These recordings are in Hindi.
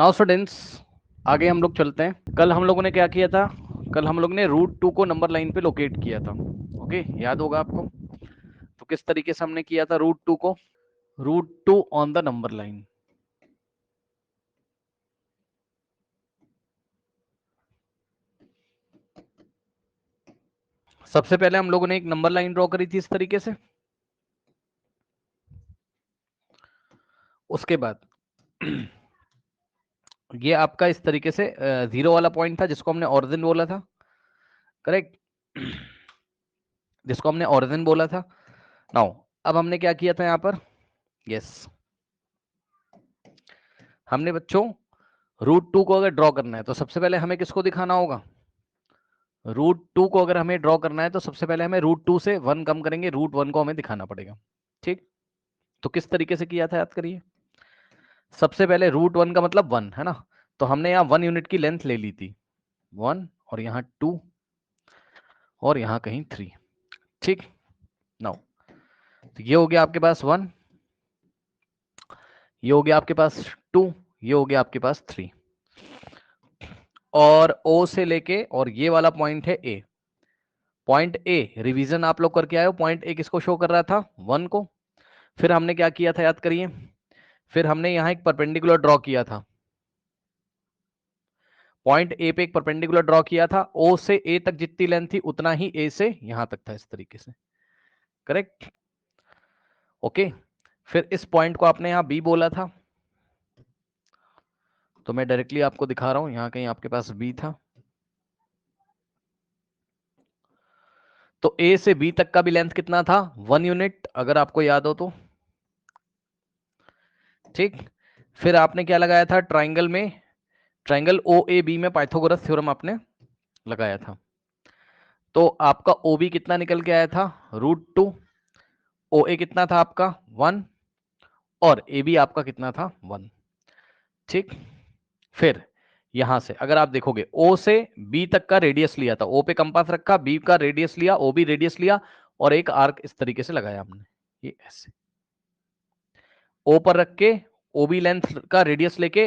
नाउ स्टूडेंट्स, आगे हम लोग चलते हैं। कल हम लोगों ने क्या किया था? कल हम लोग ने रूट 2 को नंबर लाइन पे लोकेट किया था। ओके, याद होगा आपको। तो किस तरीके से हमने किया था रूट 2 को? Root 2 on the number line. सबसे पहले हम लोगों ने एक नंबर लाइन ड्रॉ करी थी इस तरीके से। उसके बाद ये आपका इस तरीके से जीरो वाला पॉइंट था जिसको हमने ओरिजिन बोला था, करेक्ट? जिसको हमने ओरिजिन बोला था। नाउ अब हमने क्या किया था यहाँ पर? यस, हमने बच्चों रूट 2 को अगर ड्रॉ करना है तो सबसे पहले हमें किसको दिखाना होगा? रूट 2 को अगर हमें ड्रॉ करना है तो सबसे पहले हमें रूट 2 से 1 कम करेंगे, रूट 1 को हमें दिखाना पड़ेगा। ठीक, तो किस तरीके से किया था याद करिए। सबसे पहले रूट 1 का मतलब 1 है ना, तो हमने यहाँ 1 यूनिट की लेंथ ले ली थी, 1 और यहाँ 2 और यहाँ कहीं 3। ठीक, नाउ तो ये हो गया आपके पास 1, ये हो गया आपके पास 2, ये हो गया आपके पास 3, और O से लेके और ये वाला पॉइंट है A। पॉइंट ए रिवीजन आप लोग करके आए हो। पॉइंट ए किसको शो कर रहा था? 1 को। फिर हमने क्या किया था याद करिए, फिर हमने यहां एक परपेंडिकुलर ड्रॉ किया था। पॉइंट ए पे एक परपेंडिकुलर ड्रॉ किया था। ओ से ए तक जितनी लेंथ थी उतना ही ए से यहां तक था, इस तरीके से, करेक्ट? ओके, फिर इस पॉइंट को आपने यहां बी बोला था, तो मैं डायरेक्टली आपको दिखा रहा हूं, यहां कहीं आपके पास बी था। तो ए से बी तक का भी लेंथ कितना था? 1 यूनिट, अगर आपको याद हो तो। ठीक, फिर आपने क्या लगाया था ट्राइंगल में? ट्राइंगल ओ ए बी में पाइथागोरस थ्योरम आपने लगाया था। तो आपका ओ बी कितना निकल के आया था? रूट 2। ओ ए कितना था आपका? 1। और ए बी आपका कितना था? 1। ठीक, फिर यहां से अगर आप देखोगे ओ से बी तक का रेडियस लिया था, ओ पे कंपास रखा, बी का रेडियस लिया, ओ बी रेडियस लिया, और एक आर्क इस तरीके से लगाया हमने, ये ऐसे ओ पर रख के ओ बी लेंथ का रेडियस लेके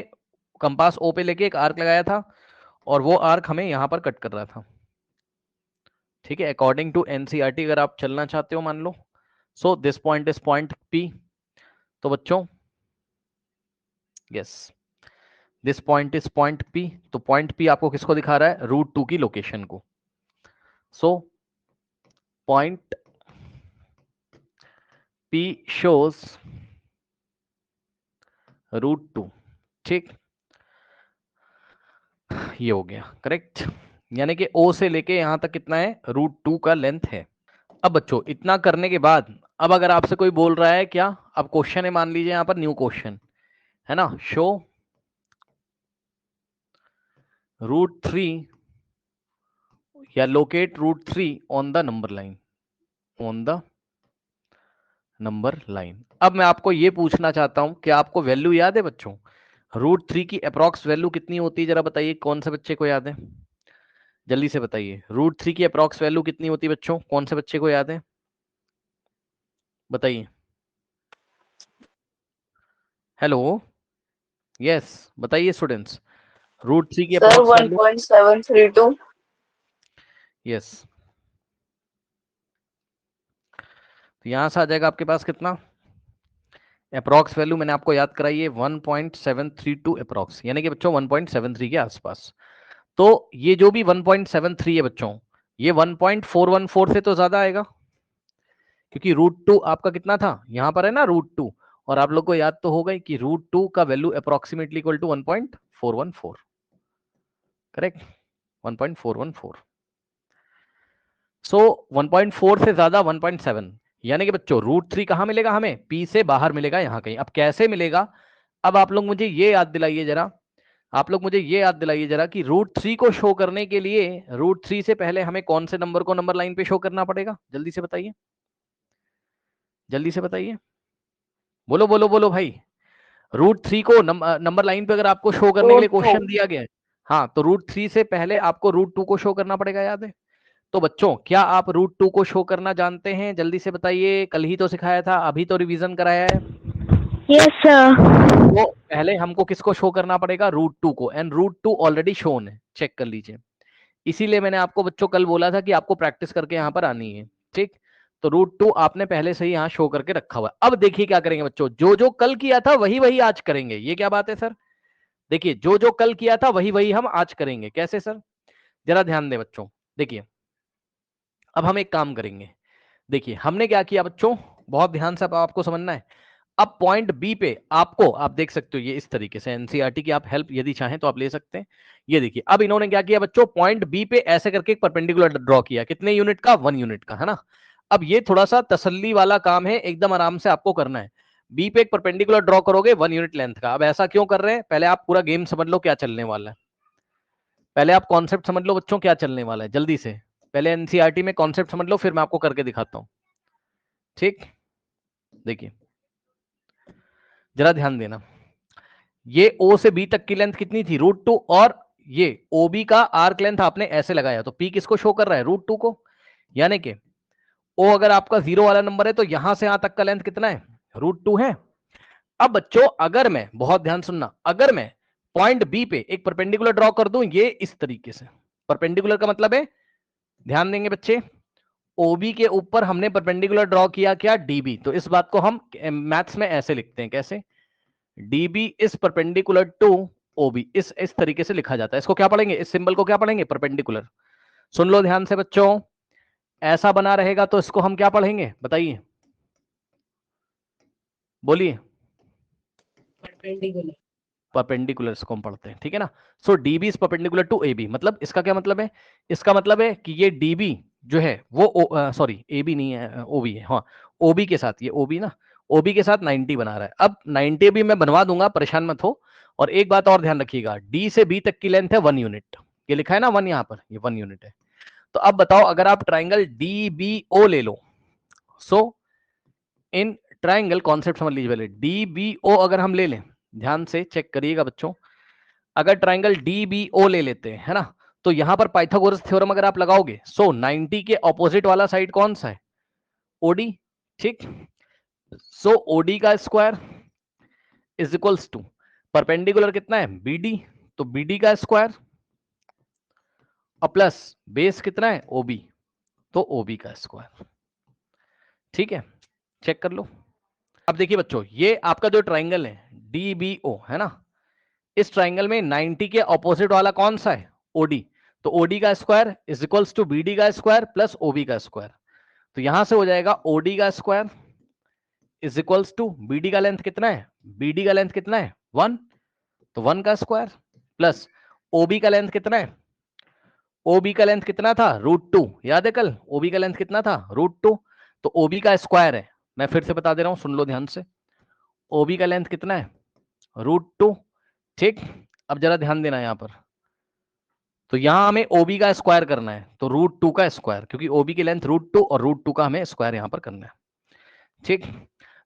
कंपास ओ पे लेके एक आर्क लगाया था, और वो आर्क हमें यहां पर कट कर रहा था। ठीक है, अकॉर्डिंग टू एनसीईआरटी अगर आप चलना चाहते हो मान लो, so this point is point p. तो बच्चों yes, this point is point p. तो पॉइंट पी आपको किसको दिखा रहा है? रूट 2 की लोकेशन को। So point P shows root 2। ठीक, ये हो गया करेक्ट, यानी कि ओ से लेके यहां तक कितना है? रूट 2 का लेंथ है। अब बच्चों इतना करने के बाद अब अगर आपसे कोई बोल रहा है क्या, अब क्वेश्चन है, मान लीजिए यहां पर न्यू क्वेश्चन है ना, शो रूट 3 या locate root 3 on the number line, on the number line. अब मैं आपको ये पूछना चाहता हूं कि आपको वैल्यू याद है बच्चों? रूट 3 की अप्रॉक्स वैल्यू कितनी होती है? जरा बताइए, कौन से बच्चे को याद है? जल्दी से बताइए, रूट 3 की अप्रॉक्स वैल्यू कितनी होती है बच्चों? कौन से बच्चे को याद है? बताइए। हेलो, यस, बताइए स्टूडेंट्स, रूट 3 की सर अप्रॉक्स वैल्यू। 1.732। यस, तो यहां से आ जाएगा आपके पास कितना? अप्रॉक्स वैल्यू मैंने आपको याद कराई है 1.732 अप्रॉक्स, यानी कि बच्चों 1.73 के आसपास। तो ये जो भी 1.73 है बच्चों, ये 1.414 से तो ज्यादा आएगा, क्योंकि रूट 2 आपका कितना था? यहां पर है ना रूट 2, और आप लोग को याद तो होगा ही कि रूट 2 का value approximately equal to 1.414, correct? 1.414। So 1.4 से ज्यादा 1.7, यानी कि बच्चों रूट 3 कहां मिलेगा हमें? पी से बाहर मिलेगा, यहां कहीं। अब कैसे मिलेगा? अब आप लोग मुझे ये याद दिलाइए जरा, आप लोग मुझे ये याद दिलाइए जरा कि रूट 3 को शो करने के लिए रूट 3 से पहले हमें कौन से नंबर को नंबर लाइन पे शो करना पड़ेगा? जल्दी से बताइए, जल्दी से बताइए, बोलो बोलो बोलो भाई। रूट 3 को नंबर लाइन पे अगर आपको शो करने के लिए रूट टू क्वेश्चन दिया गया है, हाँ, तो रूट 3 से पहले आपको रूट 2 को शो करना पड़ेगा, याद है? तो बच्चों क्या आप रूट 2 को शो करना जानते हैं? जल्दी से बताइए, कल ही तो सिखाया था, अभी तो रिवीजन कराया है। Yes sir. तो पहले हमको किसको शो करना पड़ेगा, √2 को, एंड √2 ऑलरेडी शोन है, चेक कर लीजिए। इसीलिए मैंने आपको बच्चों कल बोला था कि आपको प्रैक्टिस करके यहाँ पर आनी है, ठीक। तो √2 आपने पहले से ही यहाँ शो करके रखा हुआ है। अब देखिए क्या करेंगे बच्चों, जो जो कल किया था वही वही आज करेंगे। ये क्या बात है सर, देखिए जो जो कल किया था वही वही हम आज करेंगे। कैसे सर, जरा ध्यान दें बच्चों। देखिए अब हम एक काम करेंगे, देखिए हमने क्या किया बच्चों, बहुत ध्यान से आपको समझना है। अब पॉइंट बी पे आपको, आप देख सकते हो ये इस तरीके से, एनसीईआरटी की आप हेल्प यदि चाहें तो आप ले सकते हैं। ये देखिए अब इन्होंने क्या किया बच्चों, पॉइंट बी पे ऐसे करके एक परपेंडिकुलर ड्रॉ किया, कितने यूनिट का, 1 यूनिट का, है ना। अब ये थोड़ा सा तसल्ली वाला काम है, एकदम आराम से आपको करना है। बी पे एक परपेंडिकुलर ड्रॉ करोगे 1 यूनिट लेंथ का। अब ऐसा क्यों कर रहे हैं, पहले आप पूरा गेम समझ लो क्या चलने वाला है, पहले आप कॉन्सेप्ट समझ लो बच्चों क्या चलने वाला है, जल्दी से पहले एनसीईआरटी में कॉन्सेप्ट समझ लो, फिर मैं आपको करके दिखाता हूं, ठीक। देखिए जरा ध्यान देना, ये ओ से बी तक की लेंथ कितनी थी, √2, और ये ओबी का आर्क लेंथ आपने ऐसे लगाया, तो पी किसको शो कर रहा है, √2 को। यानी कि ओ अगर आपका 0 वाला नंबर है तो यहां से यहां तक का लेंथ कितना है, √2 है। अब बच्चों अगर मैं, बहुत ध्यान सुनना, अगर मैं पॉइंट बी पे एक परपेंडिकुलर ड्रॉ कर दूं ये इस तरीके से, परपेंडिकुलर का मतलब है, ध्यान देंगे बच्चे, ओबी के ऊपर हमने परपेंडिकुलर ड्रॉ किया क्या, डीबी। तो इस बात को हम मैथ्स में ऐसे लिखते हैं, कैसे, डीबी इज परपेंडिकुलर टू ओबी, इस तरीके से लिखा जाता है। इसको क्या पढ़ेंगे, इस सिंबल को क्या पढ़ेंगे, परपेंडिकुलर। सुन लो ध्यान से बच्चों, ऐसा बना रहेगा तो इसको हम क्या पढ़ेंगे, बताइए, बोलिए। परपेंडिकुलर। परपेंडिकुलर इसको हम पढ़ते हैं, ठीक है ना। So DB is perpendicular to AB, मतलब इसका क्या मतलब है, इसका मतलब है कि ये डीबी जो है वो सॉरी एबी नहीं है, ओबी है, हाँ ओबी के साथ, ये ओबी ना, ओबी के साथ 90 बना रहा है। अब 90 भी मैं बनवा दूंगा, परेशान मत हो। और एक बात और ध्यान रखिएगा, डी से बी तक की लेंथ है 1 यूनिट, ये लिखा है ना 1 यहाँ पर, ये 1 यूनिट है। तो अब बताओ अगर आप ट्राइंगल डी बी ओ ले लो, सो इन ट्राइंगल, कॉन्सेप्ट समझ लीजिए पहले, डी बी ओ अगर हम ले लें, ध्यान से चेक करिएगा बच्चों, अगर ट्राइंगल डी बी ओ ले लेते हैं, है ना, तो यहां पर पाइथागोरस थ्योरम अगर आप लगाओगे, सो 90 के ऑपोजिट वाला साइड कौन सा है, ओडी, ठीक। सो ओडी का square is equals to, perpendicular कितना है, बीडी, तो बीडी का स्क्वायर और प्लस बेस कितना है, ओबी, तो ओबी का स्क्वायर, ठीक है, चेक कर लो। अब देखिए बच्चों, ये आपका जो ट्राइंगल है डीबीओ, है ना, इस ट्राइंगल में 90 के ऑपोजिट वाला कौन सा है, ओडी, तो ओडी का square is equals to BD का स्क्वायर प्लस ओबी का स्क्वायर। तो यहां से हो जाएगा ओडी का square is equals to, BD का लेंथ कितना है, बीडी का लेंथ कितना है 1, तो 1 का स्क्वायर प्लस ओबी का लेंथ कितना है, ओबी का लेंथ कितना था, √2, याद है कल ओबी का लेंथ कितना था, √2, तो ओबी का स्क्वायर है, मैं फिर से बता दे रहा हूं, सुन लो ध्यान से, ओबी का लेंथ कितना है, √2, ठीक। अब जरा ध्यान देना यहां पर, तो यहां हमें ओबी का स्क्वायर करना है, तो √2 का स्क्वायर, क्योंकि ओबी की लेंथ √2 और √2 का हमें स्क्वायर यहां पर करना है, ठीक।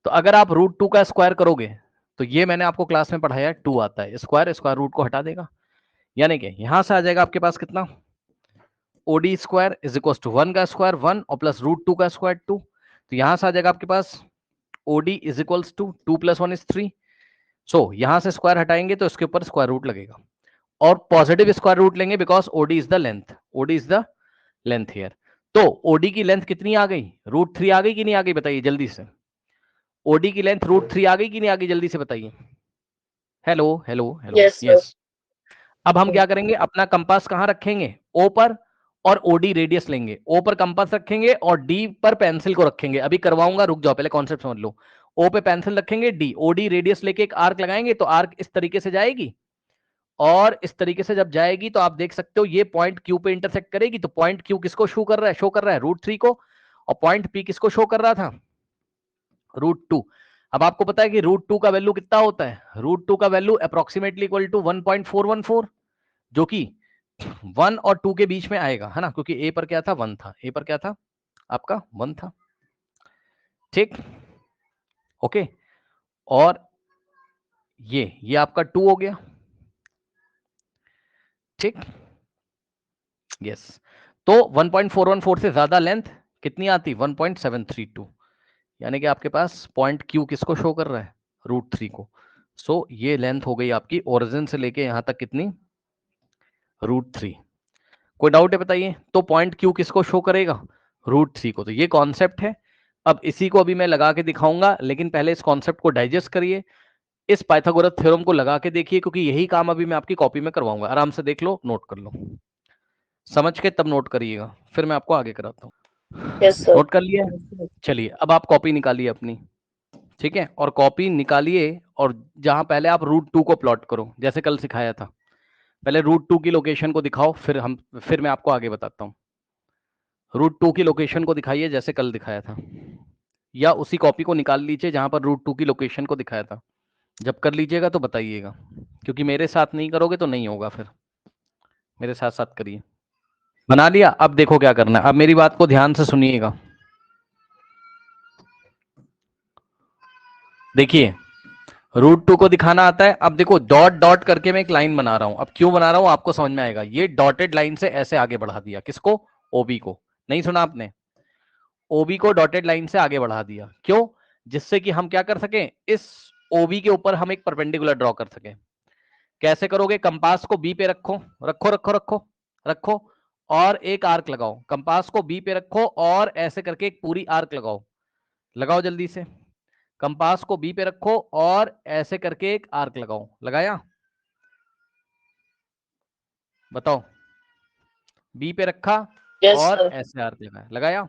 तो अगर आप √2 का स्क्वायर करोगे तो ये मैंने आपको क्लास में पढ़ाया 2 आता है, स्क्वायर स्क्वायर रूट को हटा देगा, यानी कि यहां से आ जाएगा आपके पास कितना, OD square is equal to 1 का स्क्वायर 1 और प्लस √2 का स्क्वायर 2, तो यहां से आ जाएगा आपके पास ओडी इज इक्वल टू 2 + 1 = 3। सो यहां से स्क्वायर हटाएंगे तो इसके ऊपर स्क्वायर रूट लगेगा, और पॉजिटिव स्क्वायर रूट लेंगे because OD is the length, OD is the length here. तो ओडी की लेंथ कितनी आ गई, √3 आ गई कि नहीं आ गई, बताइए जल्दी से, ओडी की लेंथ √3 आ गई कि नहीं आ गई, जल्दी से बताइए, hello hello hello, yes sir. Yes. अब हम क्या करेंगे, अपना कंपास कहां रखेंगे, ओ पर, और ओडी रेडियस लेंगे, ओ पर कंपास रखेंगे और डी पर पेंसिल को रखेंगे, अभी करवाऊंगा, रुक जाओ पहले कॉन्सेप्ट समझ लो। ओ पे पेंसिल रखेंगे, डी ओडी रेडियस लेके एक आर्क लगाएंगे, तो आर्क इस तरीके से जाएगी, और इस तरीके से जब जाएगी तो आप देख सकते हो ये पॉइंट क्यू पे इंटरसेक्ट करेगी, तो पॉइंट क्यू किसको शो कर रहा है, शो कर रहा है √3 को, और पॉइंट पी किसको शो कर रहा था, √2। अब आपको पता है कि √2 का वैल्यू कितना होता है, √2 का वैल्यू अप्रोक्सीमेटली इक्वल टू 1.414, जो कि 1 और 2 के बीच में आएगा, है ना, क्योंकि ए पर क्या था, 1 था, ए पर क्या था आपका 1 था, ठीक, ओके। और ये आपका 2 हो गया, ठीक, यस। तो 1.414 से ज्यादा लेंथ कितनी आती, 1.732, यानी कि आपके पास पॉइंट क्यू किसको शो कर रहा है, √3 को। सो ये लेंथ हो गई आपकी ओरिजिन से लेके यहां तक कितनी, √3। कोई डाउट है बताइए? तो पॉइंट क्यू किसको शो करेगा, √3 को। तो ये कॉन्सेप्ट है। अब इसी को अभी मैं लगा के दिखाऊंगा, लेकिन पहले इस कॉन्सेप्ट को डाइजेस्ट करिए, इस पाइथागोरस थ्योरम को लगा के देखिए, क्योंकि यही काम अभी मैं आपकी कॉपी में करवाऊंगा। आराम से देख लो, नोट कर लो, समझ के तब नोट करिएगा, फिर मैं आपको आगे कराता हूँ। Yes sir. नोट कर लिया? चलिए अब आप कॉपी निकालिए अपनी, ठीक है, और कॉपी निकालिए, और जहां पहले आप √2 को प्लॉट करो जैसे कल सिखाया था। पहले √2 की लोकेशन को दिखाओ, फिर मैं आपको आगे बताता हूँ। √2 की लोकेशन को दिखाइए जैसे कल दिखाया था, या उसी कॉपी को निकाल लीजिए जहां पर √2 की लोकेशन को दिखाया था। जब कर लीजिएगा तो बताइएगा, क्योंकि मेरे साथ नहीं करोगे तो नहीं होगा, फिर मेरे साथ साथ करिए। बना लिया? अब देखो क्या करना है, अब मेरी बात को ध्यान से सुनिएगा। देखिए √2 को दिखाना आता है। अब देखो डॉट डॉट करके मैं एक लाइन बना रहा हूं। अब क्यों बना रहा हूं आपको समझ में आएगा। ये डॉटेड लाइन से ऐसे आगे बढ़ा दिया, किसको, ओबी को। नहीं सुना आपने? ओबी को डॉटेड लाइन से आगे बढ़ा दिया, क्यों? जिससे कि हम क्या कर सकें, इस ओबी के ऊपर हम एक परपेंडिकुलर ड्रॉ कर सकें। कैसे करोगे, कंपास को बी पे रखो, रखो रखो रखो रखो, और एक आर्क लगाओ। कंपास को बी पे रखो और ऐसे करके एक पूरी आर्क लगाओ। लगाओ जल्दी से। कंपास को बी पे रखो और ऐसे करके एक आर्क लगाओ। लगाया? बताओ। बी पे रखा यस और सर। ऐसे आर्क लगाया। लगाया?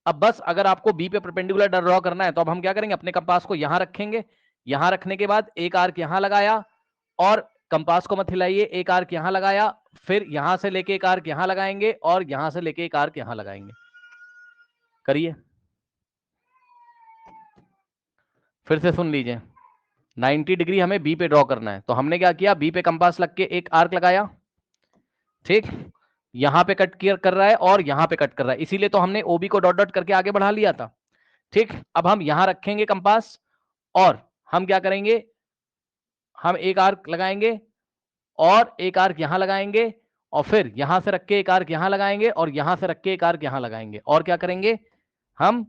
अब बस अगर आपको बी पे परपेंडिकुलर ड्रॉ करना है तो अब हम क्या करेंगे, अपने कंपास को यहां रखेंगे। यहां रखने के बाद एक आर्क यहां लगाया, और कंपास को मत हिलाइए, एक आर्क यहां लगाया, फिर यहां से लेके एक आर्क यहां लगाएंगे, और यहां से लेके एक आर्क यहां लगाएंगे। करिए, फिर से सुन लीजिए। 90 डिग्री हमें बी पे ड्रॉ करना है, तो हमने क्या किया, बी पे कंपास लग के एक आर्क लगाया, ठीक, यहां पे कट कर रहा है और यहां पे कट कर रहा है, इसीलिए तो हमने ओबी को डॉट डॉट करके आगे बढ़ा लिया था। ठीक, अब हम यहां रखेंगे कंपास, और हम क्या करेंगे, हम एक आर्क लगाएंगे और एक आर्क यहां लगाएंगे, और फिर यहां से रख के एक आर्क यहां लगाएंगे, और यहां से रख के एक आर्क यहां लगाएंगे, और क्या करेंगे हम,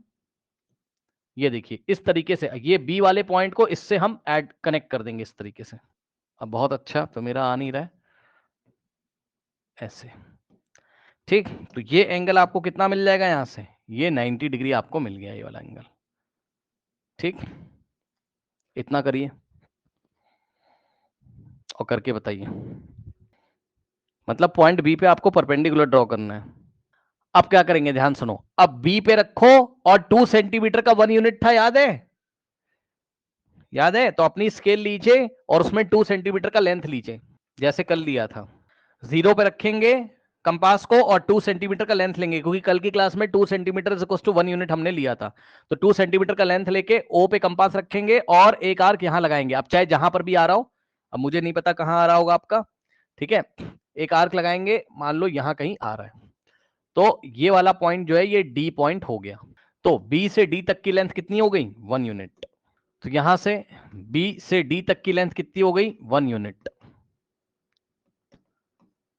ये देखिए इस तरीके से, ये बी वाले पॉइंट को इससे हम ऐड कनेक्ट कर देंगे इस तरीके से। अब बहुत अच्छा, तो मेरा आ नहीं रहा है ऐसे, ठीक। तो ये एंगल आपको कितना मिल जाएगा, यहां से ये 90 डिग्री आपको मिल गया, ये वाला एंगल, ठीक। इतना करिए और करके बताइए। मतलब पॉइंट बी पे आपको परपेंडिकुलर ड्रॉ करना है। अब क्या करेंगे, ध्यान सुनो। अब बी पे रखो, और 2 सेंटीमीटर का 1 यूनिट था, याद है? याद है? तो अपनी स्केल लीजिए और उसमें 2 सेंटीमीटर का लेंथ लीजिए, जैसे कल लिया था। 0 पे रखेंगे कंपास को और 2 सेंटीमीटर का लेंथ लेंगे, क्योंकि कल की क्लास में 2 centimetre is equal to 1 unit हमने लिया था। तो 2 सेंटीमीटर का लेंथ लेके ओ पे कंपास रखेंगे और एक आर्क यहां लगाएंगे। अब चाहे जहां पर भी आ रहा हो, अब मुझे नहीं पता कहां आ रहा होगा आपका, ठीक है, एक आर्क लगाएंगे, मान लो यहां कहीं आ रहा है, तो ये वाला पॉइंट जो है ये डी पॉइंट हो गया। तो बी से डी तक की लेंथ कितनी हो गई, 1 यूनिट। तो यहां से बी से डी तक की लेंथ कितनी हो गई, 1 यूनिट।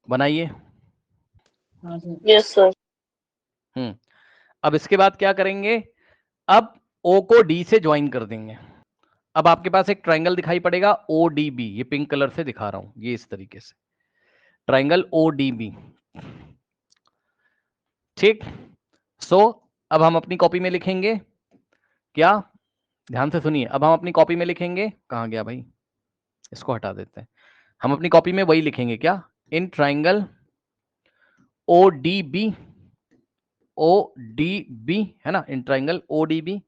बनाइए। Yes sir. अब इसके बाद क्या करेंगे, अब ओ को डी से ज्वाइन कर देंगे। अब आपके पास एक ट्राइंगल दिखाई पड़ेगा ओ डी बी, ये पिंक कलर से दिखा रहा हूं, ये इस तरीके से ट्राइंगल ओ डी बी, ठीक। सो अब हम अपनी कॉपी में लिखेंगे क्या, ध्यान से सुनिए। अब हम अपनी कॉपी में लिखेंगे, कहां गया भाई, इसको हटा देते हैं। हम अपनी कॉपी में वही लिखेंगे क्या, in triangle O D B, O D B है ना, in triangle O D B,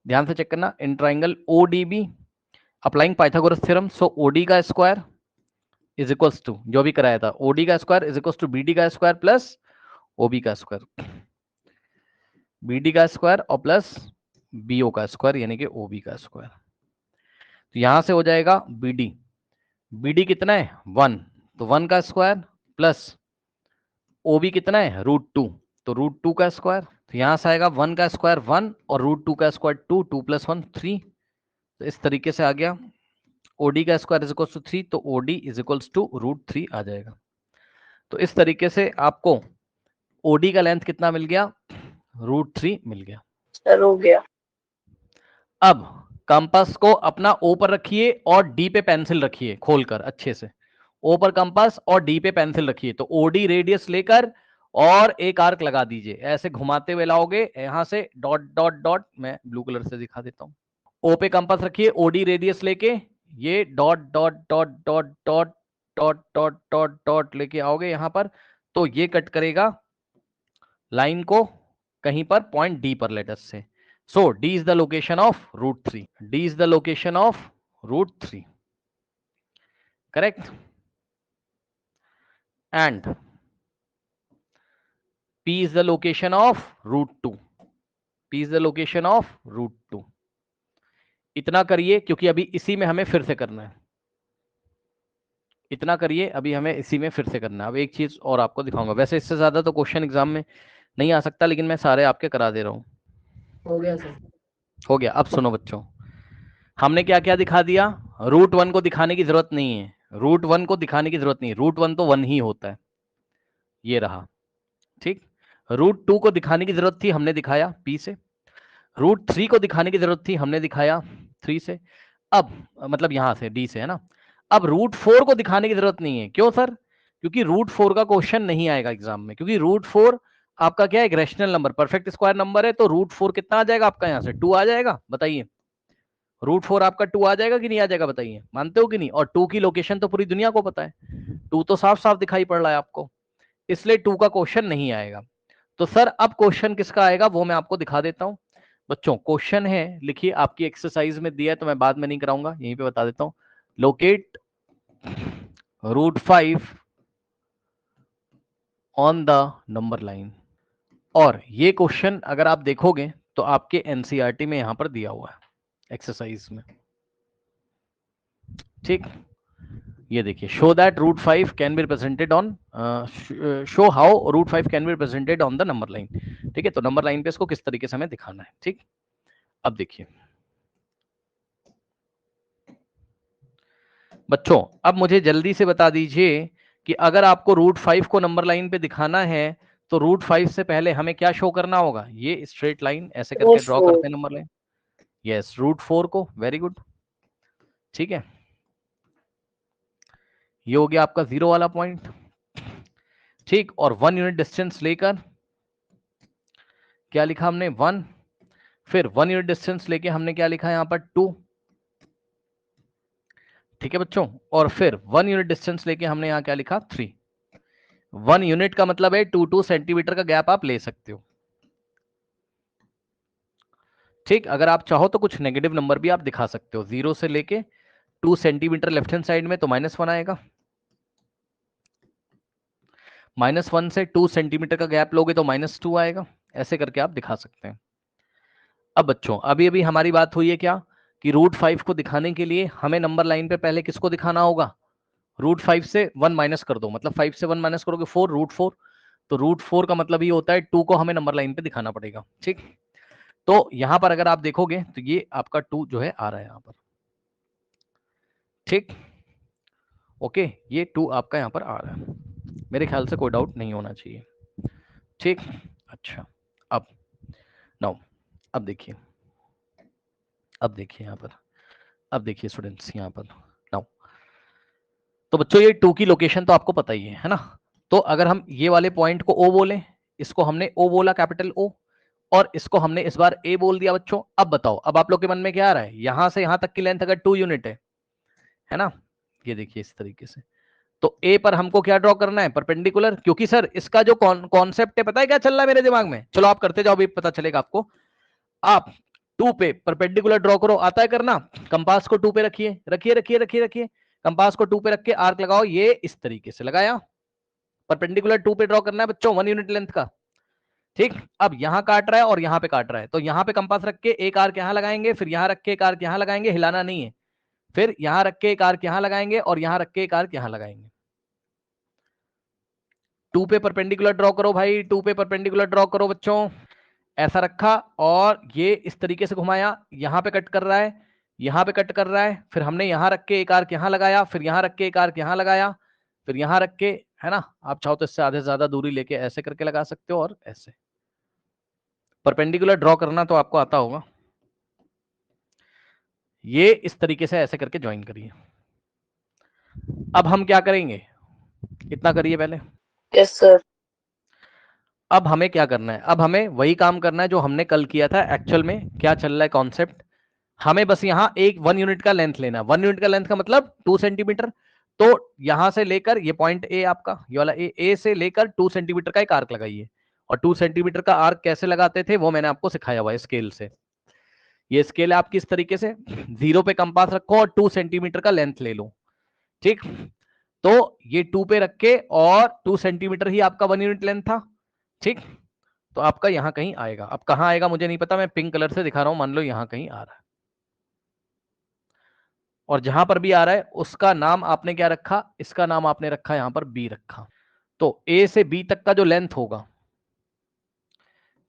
ध्यान से चेक करना, in triangle O D B applying Pythagoras theorem, so OD का स्क्वायर इज इक्वल्स टू, जो भी कराया था, ओडी का square is equals to BD का स्क्वायर प्लस ओबी का स्क्वायर, बीडी का स्क्वायर और प्लस बीओ का स्क्वायर, यानी कि ओबी का स्क्वायर। तो यहां से हो जाएगा बीडी, बीडी कितना है 1, तो 1 का स्क्वायर प्लस ओबी कितना है √2, तो √2 का स्क्वायर। तो यहां से आएगा 1 का स्क्वायर 1 और √2 का स्क्वायर 2, 2 + 1 3। तो इस तरीके से आ गया ओडी का स्क्वायर इज इक्वल टू 3, तो ओडी इज इक्वल टू √3 आ जाएगा। तो इस तरीके से आपको ओडी का लेंथ कितना मिल गया, √3 मिल गया। सर हो गया। अब कंपास को अपना ओ पर रखिए और डी पे पेंसिल रखिए खोलकर अच्छे से। ओ पर कंपास और डी पे पेंसिल रखिए, तो ओडी रेडियस लेकर और एक आर्क लगा दीजिए, ऐसे घुमाते हुए लाओगे यहां से डॉट डॉट डॉट, मैं ब्लू कलर से दिखा देता हूं। ओ पे कंपास रखिए, ओडी रेडियस लेके ये dot dot dot dot dot dot dot dot dot लेके आओगे यहां पर, तो ये कट करेगा लाइन को कहीं पर पॉइंट डी पर लेटर से। So D is the location of √3, d is the location of √3, correct. And P is the location of √2, P is the location of √2। इतना करिए क्योंकि अभी इसी में हमें फिर से करना है, इतना करिए अभी हमें इसी में फिर से करना है। अब एक चीज और आपको दिखाऊंगा, वैसे इससे ज्यादा तो क्वेश्चन एग्जाम में नहीं आ सकता, लेकिन मैं सारे आपके करा दे रहा हूं। हो गया सर, हो गया। अब सुनो बच्चों, हमने क्या क्या दिखा दिया, √1 को दिखाने की जरूरत नहीं है, √1 को दिखाने की जरूरत नहीं है, √1 तो 1 ही होता है, ये रहा, ठीक। √2 को दिखाने की जरूरत थी, हमने दिखाया P से। √3 को दिखाने की जरूरत थी, हमने दिखाया 3 से। अब मतलब यहां से D से, है ना। अब √4 को दिखाने की जरूरत नहीं है, क्यों सर? क्योंकि √4 का क्वेश्चन नहीं आएगा एग्जाम में, क्योंकि √4 आपका क्या है, एक rational number, perfect square number है, तो √4 कितना आ जाएगा आपका, यहां से 2 आ जाएगा। बताइए √4 आपका 2 आ जाएगा कि नहीं आ जाएगा, बताइए, मानते हो कि नहीं? और 2 की लोकेशन तो पूरी दुनिया को पता है, 2 तो साफ साफ दिखाई पड़ रहा है आपको, इसलिए 2 का क्वेश्चन नहीं आएगा। तो सर अब क्वेश्चन किसका आएगा वो मैं आपको दिखा देता हूं। बच्चों क्वेश्चन है, लिखिए, आपकी एक्सरसाइज में दिया है तो मैं बाद में नहीं कराऊंगा, यहीं पे बता देता हूं। Locate √5 on the number line. और ये क्वेश्चन अगर आप देखोगे तो आपके एनसीईआरटी में यहां पर दिया हुआ है एक्सरसाइज में, ठीक। ये देखिए, show that √5 can be represented on, show how √5 can be represented on the number line. ठीक है, तो नंबर लाइन पे इसको किस तरीके से हमें दिखाना है, ठीक। अब देखिए बच्चों, अब मुझे जल्दी से बता दीजिए कि अगर आपको √5 को नंबर लाइन पे दिखाना है तो √5 से पहले हमें क्या शो करना होगा, ये स्ट्रेट लाइन ऐसे करके ड्रॉ √4 करते हैं नंबर लाइन। यस, √4 को, वेरी गुड, ठीक है। ये हो गया आपका 0 वाला पॉइंट, ठीक। और 1 यूनिट डिस्टेंस लेकर क्या लिखा हमने, 1, फिर 1 यूनिट डिस्टेंस लेके हमने क्या लिखा यहां पर, 2, ठीक है बच्चों। और फिर 1 यूनिट डिस्टेंस लेके हमने यहां क्या लिखा, 3। 1 यूनिट का मतलब है 2 सेंटीमीटर का गैप आप ले सकते हो, ठीक। अगर आप चाहो तो कुछ नेगेटिव नंबर भी आप दिखा सकते हो, 0 से लेके 2 सेंटीमीटर लेफ्ट हैंड साइड में तो -1 आएगा, -1 से 2 सेंटीमीटर का गैप लोगे तो -2 आएगा, ऐसे करके आप दिखा सकते हैं। अब बच्चों अभी अभी हमारी बात हुई है क्या कि √5 को दिखाने के लिए हमें नंबर लाइन पे पहले किसको दिखाना होगा, √5 से 1 माइनस कर दो, मतलब 5 से 1 माइनस करोगे 4, √4, तो √4 का मतलब ये होता है 2 को हमें नंबर लाइन पे दिखाना पड़ेगा, ठीक। तो यहां पर अगर आप देखोगे तो ये आपका 2 जो है आ रहा है यहां पर, ठीक। ओके, ये 2 आपका यहां पर आ रहा है, मेरे ख्याल से कोई डाउट नहीं होना चाहिए, ठीक। अच्छा, अब नाउ अब देखिए, अब देखिए यहां पर, अब देखिए स्टूडेंट्स यहां पर नाउ, तो बच्चों ये 2 की लोकेशन तो आपको पता ही है ना। तो अगर हम ये वाले पॉइंट को O बोले, इसको हमने O बोला, कैपिटल O, और इसको हमने इस बार A बोल दिया बच्चों। अब बताओ, अब आप लोग के मन में क्या आ रहा है, यहां से यहां तक की लेंथ अगर 2 यूनिट है ना, ये देखिए इस तरीके से, तो A पर हमको क्या ड्रॉ करना है, परपेंडिकुलर, क्योंकि सर इसका जो कॉन्सेप्ट है पता है क्या चल रहा है मेरे दिमाग में, चलो आप करते जाओ, अभी पता चलेगा आपको। आप 2 पे परपेंडिकुलर ड्रॉ करो, आता है करना, कंपास को 2 पे रखिए, रखिए रखिए रखिए रखिए, कंपास को 2 पे रख के आर्क लगाओ, ये इस तरीके से लगाया, परपेंडिकुलर 2 पे ड्रॉ करना है बच्चों, 1 यूनिट लेंथ का, ठीक। अब यहां काट रहा है और यहां पे काट रहा है, तो यहां पे कंपास रख के एक आर्क यहां लगाएंगे, फिर यहां रख के एक आर्क यहां लगाएंगे, हिलाना नहीं है, फिर यहां रख के एक आर्क यहां लगाएंगे और यहां रख के एक आर्क यहां लगाएंगे। 2 पे परपेंडिकुलर ड्रॉ करो भाई, 2 पे परपेंडिकुलर ड्रॉ करो बच्चों, ऐसा रखा और ये इस तरीके से घुमाया, यहां पे कट कर रहा है, यहां पे कट कर रहा है, फिर हमने यहां रख के एक आर्क यहां लगाया, फिर यहां रख के एक आर्क यहां लगाया, फिर यहां रख के, है ना, आप चाहो तो इससे आधे से ज्यादा दूरी लेके ऐसे करके लगा सकते हो, और ऐसे परपेंडिकुलर ड्रॉ करना तो आपको आता होगा। ये इस तरीके से ऐसे करके ज्वाइन करिए। अब हम क्या करेंगे, इतना करिए पहले। Yes sir. अब हमें क्या करना है, अब हमें वही काम करना है जो हमने कल किया था। एक्चुअल में क्या चल रहा है कॉन्सेप्ट, हमें बस यहाँ एक 1 यूनिट का लेंथ लेना है। 1 यूनिट का लेंथ का मतलब 2 सेंटीमीटर। तो यहां से लेकर ये पॉइंट ए आपका, ये वाला ए से लेकर 2 सेंटीमीटर का एक आर्क लगाइए। और 2 सेंटीमीटर का आर्क कैसे लगाते थे वो मैंने आपको सिखाया हुआ है स्केल से। ये स्केल है आपकी इस तरीके से, 0 पे कंपास रखो और 2 सेंटीमीटर का लेंथ ले लो। ठीक, तो ये 2 पे रख के और 2 सेंटीमीटर ही आपका 1 यूनिट लेंथ था। ठीक, तो आपका यहां कहीं आएगा। अब कहां आएगा मुझे नहीं पता, मैं पिंक कलर से दिखा रहा हूं, मान लो यहां कहीं आ रहा है। और जहां पर भी आ रहा है उसका नाम आपने क्या रखा, इसका नाम आपने रखा यहां पर बी रखा। तो ए से बी तक का जो लेंथ होगा,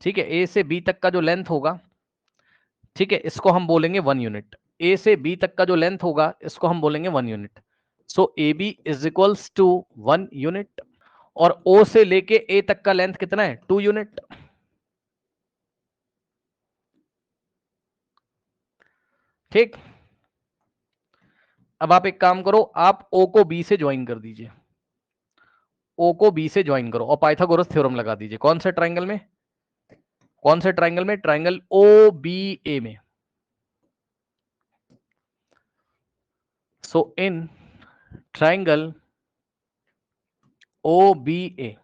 ठीक है, ए से बी तक का जो लेंथ होगा, ठीक है, इसको हम बोलेंगे 1 यूनिट। ए से बी तक का जो लेंथ होगा इसको हम बोलेंगे 1 unit. So A B is equals to 1 unit. और ओ से लेके ए तक का लेंथ कितना है, 2 यूनिट। ठीक, अब आप एक काम करो, आप ओ को बी से ज्वाइन कर दीजिए। ओ को बी से ज्वाइन करो और पाइथागोरस थ्योरम लगा दीजिए। कौन से ट्राइंगल में, कौन से ट्राइंगल में, ट्राइंगल ओ बी ए में। सो इन ट्राइंगल ओ बी ए,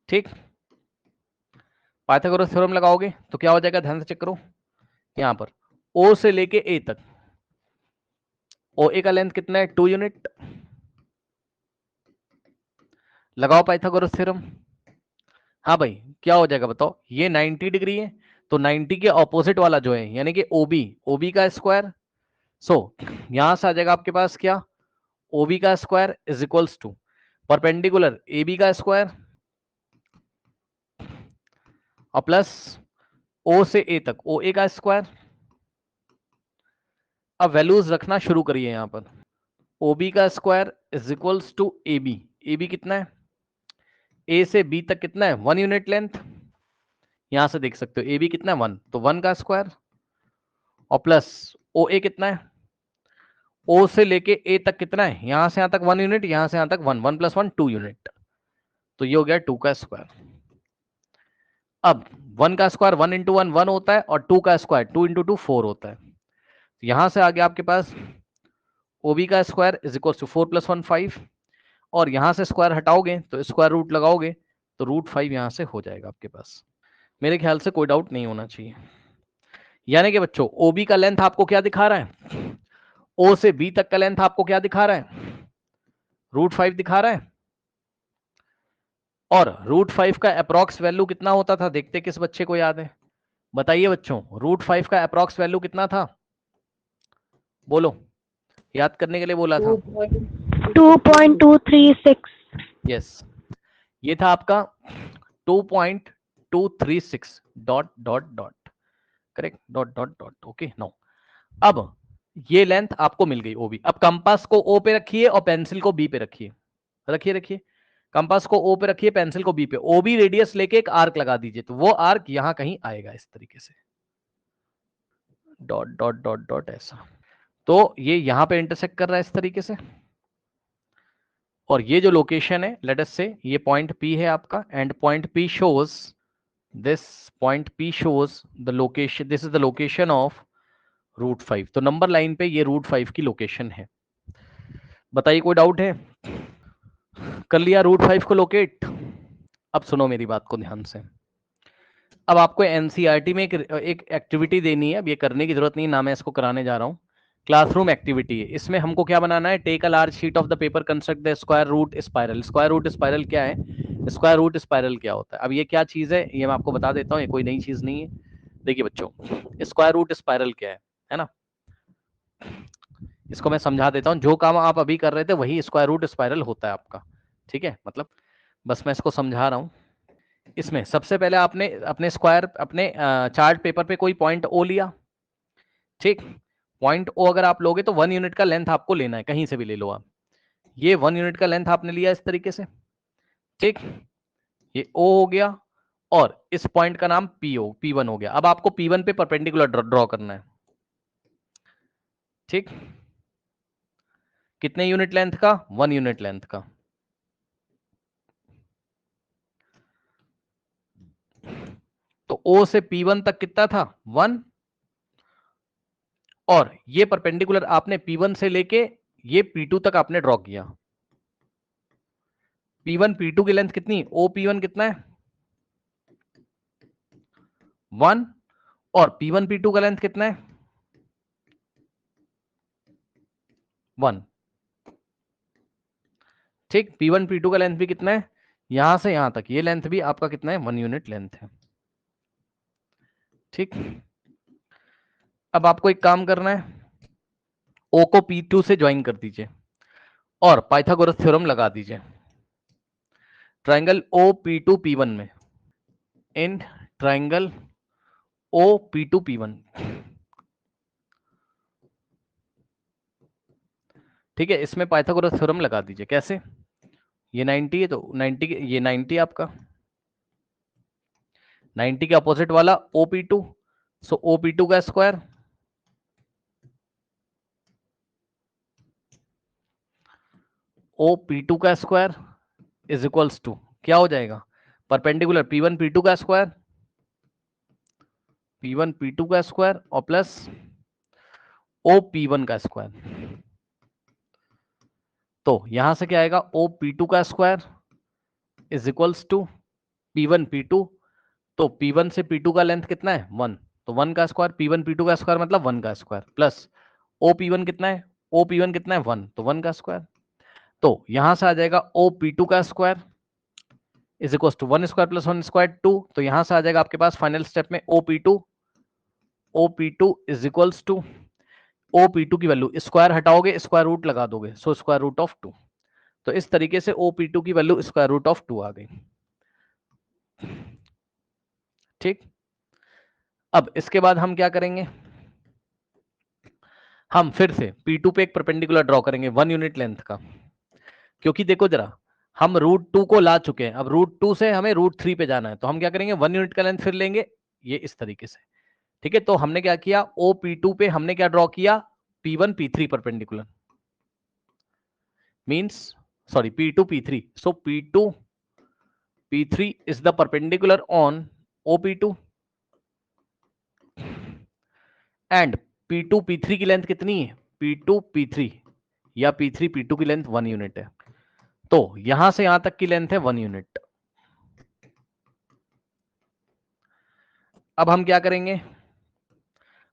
ठीक, पाइथागोरस थ्योरम लगाओगे तो क्या हो जाएगा, ध्यान से चेक करो। यहां पर ओ से लेके ए तक, ओ ए का लेंथ कितना है, 2 यूनिट। लगाओ पाइथागोरस थ्योरम। हाँ भाई, क्या हो जाएगा बताओ, ये 90 डिग्री है तो 90 के ऑपोजिट वाला जो है यानी कि ओबी, ओबी का स्क्वायर। सो यहां से आ जाएगा आपके पास क्या, ओबी का square is equals to perpendicular A B का स्क्वायर और प्लस ओ से ए तक ओ ए का स्क्वायर। अब वैल्यूज रखना शुरू करिए यहां पर। ओ बी का square is equals to A B, A B कितना है, ए से बी तक कितना है, 1 यूनिट लेंथ। यहां से देख सकते हो ए बी कितना है 1, तो 1 का स्क्वायर और प्लस ओ ए कितना है, ओ से लेके ए तक कितना है, यहां से यहां तक 1 यूनिट, यहां से यहां तक 1, 1 + 1 2 यूनिट। तो ये हो गया 2 का स्क्वायर। अब 1 का स्क्वायर 1 × 1 1 होता है और 2 का स्क्वायर 2 × 2 4 होता है। यहां से आ गया आपके पास ओबी का स्क्वायर इज इक्वल टू 4 + 1 5। और यहां से स्क्वायर हटाओगे तो स्क्वायर रूट लगाओगे तो √5 यहां से हो जाएगा आपके पास। मेरे ख्याल से कोई डाउट नहीं होना चाहिए। यानी कि बच्चों ओबी का लेंथ आपको क्या दिखा रहा है, ओ से बी तक का लेंथ आपको क्या दिखा रहा है, √5 दिखा रहा है। और √5 का अप्रॉक्स वैल्यू कितना होता था, देखते किस बच्चे को याद है, बताइए बच्चों, √5 का अप्रॉक्स वैल्यू कितना था, बोलो, याद करने के लिए बोला था। 2.236। यस, ये था आपका 2.236 dot dot dot, correct, dot dot dot, okay. No, अब ये लेंथ आपको मिल गई ओबी। अब कंपास को ओ पे रखिए और पेंसिल को बी पे रखिए, रखिए रखिए, कंपास को ओ पे रखिए, पेंसिल को बी पे, ओबी रेडियस लेके एक आर्क लगा दीजिए, तो वो आर्क यहां कहीं आएगा इस तरीके से, डॉट डॉट डॉट डॉट ऐसा। तो ये यहां पे इंटरसेक्ट कर रहा है इस तरीके से। और ये जो लोकेशन है, लेट अस से ये पॉइंट पी है आपका, and point P shows, this point P shows the location, this is the location of √5। तो नंबर लाइन पे ये √5 की लोकेशन है। बताइए कोई डाउट है, कर लिया √5 को लोकेट। अब सुनो मेरी बात को ध्यान से। अब आपको एनसीईआरटी में एक एक्टिविटी देनी है, अब ये करने की जरूरत नहीं, ना मैं इसको कराने जा रहा हूँ, क्लासरूम एक्टिविटी है। इसमें हमको क्या बनाना है, take a large sheet of the paper, construct the square root spiral. Square root spiral क्या है, स्क्वायर रूट स्पाइरल क्या होता है, अब ये क्या चीज है ये मैं आपको बता देता हूँ, ये कोई नई चीज नहीं है। देखिए बच्चों, स्क्वायर रूट स्पाइरल क्या है ना, इसको मैं समझा देता हूँ। जो काम आप अभी कर रहे थे वही स्क्वायर रूट स्पाइरल होता है आपका, ठीक है, मतलब बस मैं इसको समझा रहा हूँ। इसमें सबसे पहले आपने अपने स्क्वायर, अपने चार्ट पेपर पे कोई पॉइंट ओ लिया, ठीक, पॉइंट ओ अगर आप लोगे तो 1 यूनिट का लेंथ आपको लेना है, कहीं से भी ले लो आप। ये 1 यूनिट का लेंथ आपने लिया इस तरीके से, ठीक, ये ओ हो गया। और इस पॉइंट का नाम P1 हो गया। अब आपको P1 पे परपेंडिकुलर ड्रॉ करना है, ठीक। कितने यूनिट लेंथ का? 1 यूनिट लेंथ का। तो O से P1 तक कितना था? 1। और ये परपेंडिकुलर आपने P1 से लेके ये P2 तक आपने ड्रॉ किया। P1 P2 की लेंथ कितनी? OP1 कितना है? 1। और P1 P2 का लेंथ कितना है? 1। ठीक, P1 P2 का लेंथ भी कितना है? यहां से यहां तक ये लेंथ भी आपका कितना है? 1 यूनिट लेंथ है, ठीक। अब आपको एक काम करना है, O को P2 से ज्वाइन कर दीजिए और पाइथागोरस थ्योरम लगा दीजिए ट्राइंगल OP2 P1 में। इन ट्राइंगल OP2 P1, ठीक है, इसमें पाइथागोरस थ्योरम लगा दीजिए। कैसे? ये 90 है तो 90 ये 90 आपका, 90 के अपोजिट वाला OP2, सो OP2 का स्क्वायर OP2 का स्क्वायर इज इक्वल्स टू क्या हो जाएगा? परपेंडिकुलर P1 P2 का स्क्वायर, P1 P2 का स्क्वायर और प्लस OP1 का स्क्वायर। तो यहां से क्या आएगा? OP2 का square is equals to P1 P2। तो P1 से P2 का लेंथ कितना है? 1। तो 1 का स्क्वायर, P1 P2 का स्क्वायर मतलब 1 का स्क्वायर, प्लस OP1 कितना है? OP1 कितना है? 1। तो 1 का स्क्वायर। तो यहां से आ जाएगा OP2 का square is equal to 1 square plus 1 square 2। तो यहां से आ जाएगा आपके पास फाइनल स्टेप में OP2 is equals to OP2 की वैल्यू स्क्वायर हटाओगे, स्क्वायर रूट लगा दोगे, सो स्क्वायर रूट ऑफ 2। तो इस तरीके से OP2 की वैल्यू स्क्वायर रूट ऑफ 2 आ गई, ठीक। अब इसके बाद हम क्या करेंगे? हम फिर से P2 पे एक परपेंडिकुलर ड्रॉ करेंगे 1 यूनिट लेंथ का, क्योंकि देखो जरा, हम √2 को ला चुके हैं, अब √2 से हमें √3 पे जाना है, तो हम क्या करेंगे? 1 यूनिट का लेंथ फिर लेंगे, ये इस तरीके से, ठीक है। तो हमने क्या किया? OP2 पे हमने क्या ड्रॉ किया? P1 P3 perpendicular, means sorry P2 P3, so P2 P3 is the perpendicular on OP2 and P2 P3 की लेंथ कितनी है? P2 P3 या P3 P2 की लेंथ 1 यूनिट है, तो यहां से यहां तक की लेंथ है 1 यूनिट। अब हम क्या करेंगे?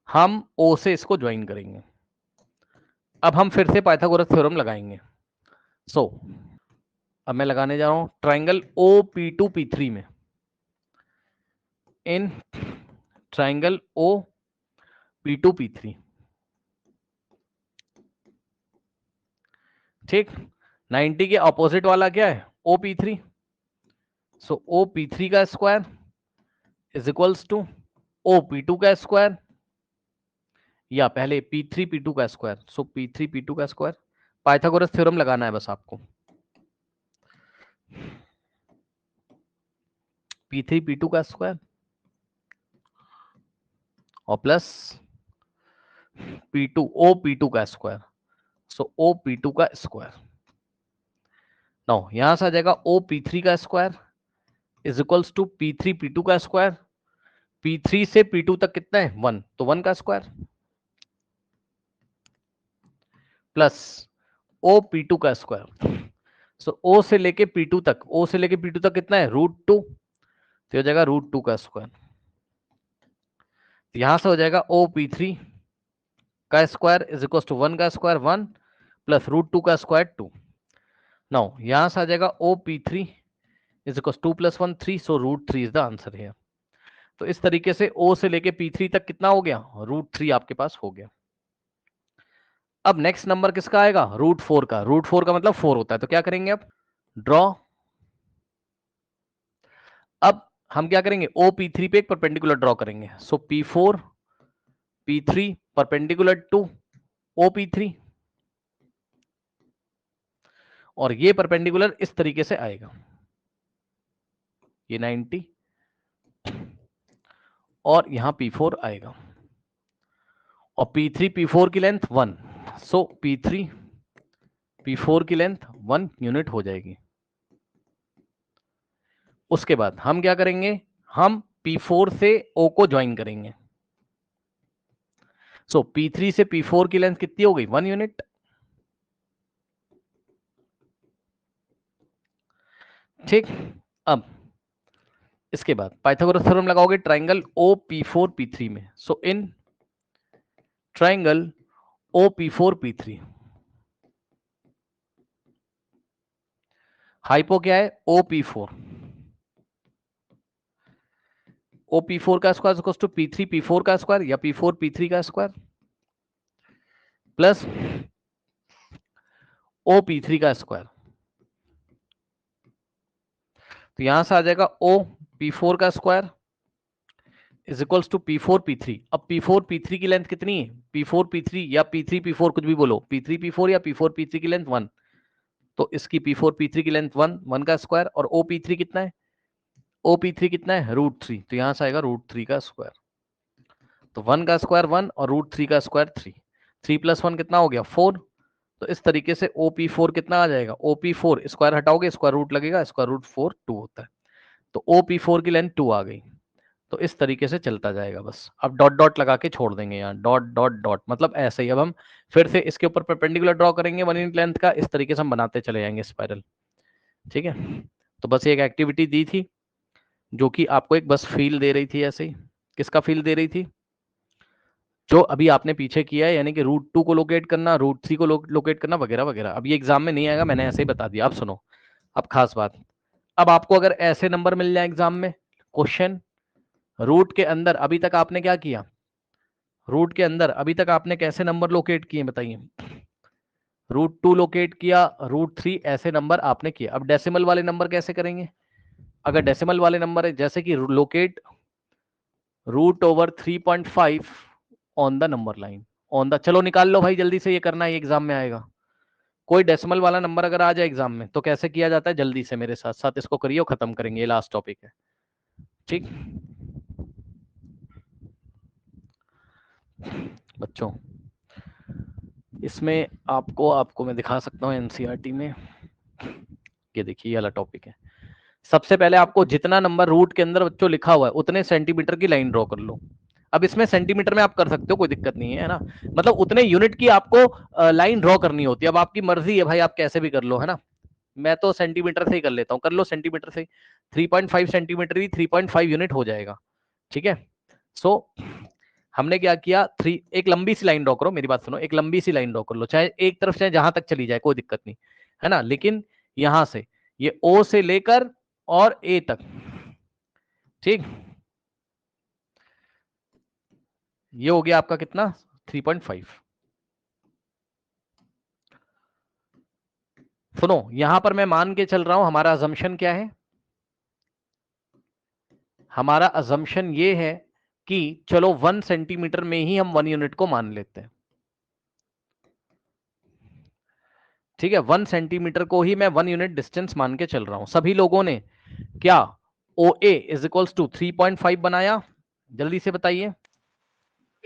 हम O से इसको ज्वाइन करेंगे। अब हम फिर से पाइथागोरस थ्योरम लगाएंगे। सो अब मैं लगाने जा रहा हूं ट्राइंगल OP2 P3 में। इन ट्राइंगल OP2 P3, ठीक। 90 के अपोजिट वाला क्या है? OP3, सो OP3 का square is equals to OP2 का स्क्वायर या पहले P3 P2 का स्क्वायर, सो P3 P2 का स्क्वायर। पाइथागोरस थ्योरम लगाना है बस आपको। P3 P2 का स्क्वायर और प्लस P2 OP2 का स्क्वायर, सो OP2 का स्क्वायर। नाउ यहां से आ जाएगा OP3 का square is equals to P3 P2 का स्क्वायर। P3 से P2 तक कितना है? 1, तो 1 का स्क्वायर प्लस OP2 का स्क्वायर। सो O से लेके P2 तक, O से लेके P2 तक कितना है? √2, तो हो जाएगा √2 का स्क्वायर। यहां से हो जाएगा OP3 का स्क्वायर इज इक्वल टू 1 का स्क्वायर 1 प्लस √2 का स्क्वायर 2। नाउ यहां से आ जाएगा OP3 is equal 2 + 1 3, so √3 is the answer है। तो इस तरीके से O से लेके P3 तक कितना हो गया? √3 आपके पास हो गया। अब नेक्स्ट नंबर किसका आएगा? √4 का। √4 का मतलब 4 होता है, तो क्या करेंगे? अब ड्रॉ। अब हम क्या करेंगे? OP3 पे एक परपेंडिकुलर ड्रॉ करेंगे, सो P4 P3 perpendicular to OP3 और ये परपेंडिकुलर इस तरीके से आएगा, ये 90 और यहां P4 आएगा और P3 P4 की लेंथ 1, सो P3 P4 की लेंथ 1 यूनिट हो जाएगी। उसके बाद हम क्या करेंगे, हम P4 से O को ज्वाइन करेंगे। सो P3 से P4 की लेंथ कितनी हो गई, 1 यूनिट। ठीक, अब इसके बाद पाइथागोरस थ्योरम लगाओगे ट्राइंगल OP4P3 में। सो इन ट्राइंगल OP4P3 हाइपो क्या है, OP4। OP4 का square equals to P3 P4 का स्क्वायर या P4 P3 का स्क्वायर प्लस OP3 का स्क्वायर। तो यहां से आ जाएगा OP4 का square is equals to P4 P3। अब P4 P3 की लेंथ कितनी है, P4 P3 या P3 P4 कुछ भी बोलो, P3 P4 या P4 P3 की लेंथ 1, तो इसकी P4 P3 की लेंथ 1 का स्क्वायर और OP3 कितना है, OP3 कितना है √3, तो यहां से आएगा √3 का स्क्वायर। तो 1 का स्क्वायर 1 और √3 का स्क्वायर 3, 3 + 1 कितना हो गया 4। तो इस तरीके से OP4 कितना आ जाएगा, OP4 स्क्वायर हटाओगे स्क्वायर रूट लगेगा, स्क्वायर रूट 4 2 होता है, तो OP4 की लेंथ 2 आ गई। तो इस तरीके से चलता जाएगा बस। अब डॉट डॉट लगा के छोड़ देंगे यहाँ, डॉट डॉट डॉट, मतलब ऐसे ही। अब हम फिर से इसके ऊपर परपेंडिकुलर ड्रॉ करेंगे 1 यूनिट लेंथ का, इस तरीके से हम बनाते चले जाएंगे स्पाइरल। ठीक है, तो बस एक एक्टिविटी दी थी जो कि आपको एक बस फील दे रही थी ऐसे ही। किसका फील दे रही थी, जो अभी आपने पीछे किया है, यानी कि √2 को लोकेट करना, √3 को लोकेट करना वगैरह वगैरह। अब ये एग्जाम में नहीं आएगा, मैंने ऐसे ही बता दिया। अब सुनो, अब खास बात, अब आपको अगर ऐसे नंबर मिल जाए एग्जाम में, क्वेश्चन रूट के अंदर अभी तक आपने क्या किया, रूट के अंदर अभी तक आपने कैसे नंबर लोकेट किए बताइए। √2 लोकेट किया, √3 ऐसे नंबर आपने किए। अब डेसिमल वाले नंबर कैसे करेंगे, अगर डेसिमल वाले नंबर है जैसे कि locate √3.5 on the number line, on the, चलो निकाल लो भाई जल्दी से, ये करना है, एग्जाम में आएगा। कोई डेसिमल वाला नंबर अगर आ जाए एग्जाम में तो कैसे किया जाता है, जल्दी से मेरे साथ साथ इसको करिए और खत्म करेंगे, ये लास्ट टॉपिक है। ठीक बच्चों, इसमें आपको मैं दिखा सकता हूँ एनसीईआरटी में, ये देखिए ये वाला टॉपिक है। सबसे पहले आपको जितना नंबर रूट के अंदर बच्चों लिखा हुआ है उतने सेंटीमीटर की लाइन ड्रॉ कर लो। अब इसमें सेंटीमीटर में आप कर सकते हो, कोई दिक्कत नहीं है ना, मतलब उतने यूनिट की आपको लाइन ड्रॉ करनी होती है। अब आपकी मर्जी है भाई, आप कैसे भी कर लो, है ना। मैं तो सेंटीमीटर से ही कर लेता हूँ, कर लो सेंटीमीटर से। 3.5 सेंटीमीटर ही 3.5 यूनिट हो जाएगा। ठीक है, सो हमने क्या किया, एक लंबी सी लाइन ड्रॉ करो, मेरी बात सुनो, एक लंबी सी लाइन ड्रॉ कर लो, चाहे एक तरफ चाहे जहां तक चली जाए, कोई दिक्कत नहीं है ना। लेकिन यहां से ये O से लेकर और A तक, ठीक, ये हो गया आपका कितना 3.5। सुनो, यहां पर मैं मान के चल रहा हूं, हमारा अजम्पशन क्या है, हमारा अजम्पशन ये है कि चलो 1 सेंटीमीटर में ही हम 1 यूनिट को मान लेते हैं। ठीक है, 1 सेंटीमीटर को ही मैं 1 यूनिट डिस्टेंस मान के चल रहा हूं। सभी लोगों ने क्या OA इज इक्वल्स टू 3.5 बनाया, जल्दी से बताइए।